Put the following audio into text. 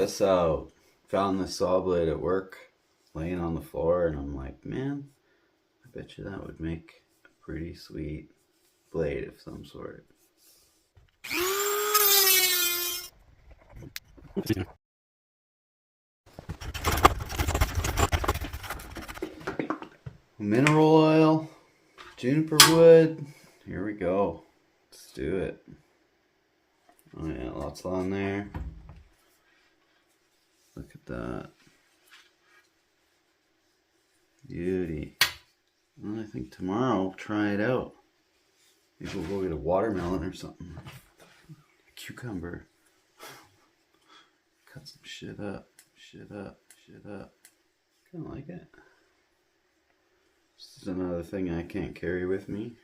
this out. Found this saw blade at work laying on the floor, and I'm like, man, I bet you that would make a pretty sweet blade of some sort. Mineral oil, juniper wood. Here we go. Let's do it. Oh yeah, lots on there. Look at that. Beauty. Well, I think tomorrow I'll try it out. Maybe we'll go get a watermelon or something. A cucumber. Cut some shit up. Shit up. Shit up. Kinda like it. This is another thing I can't carry with me.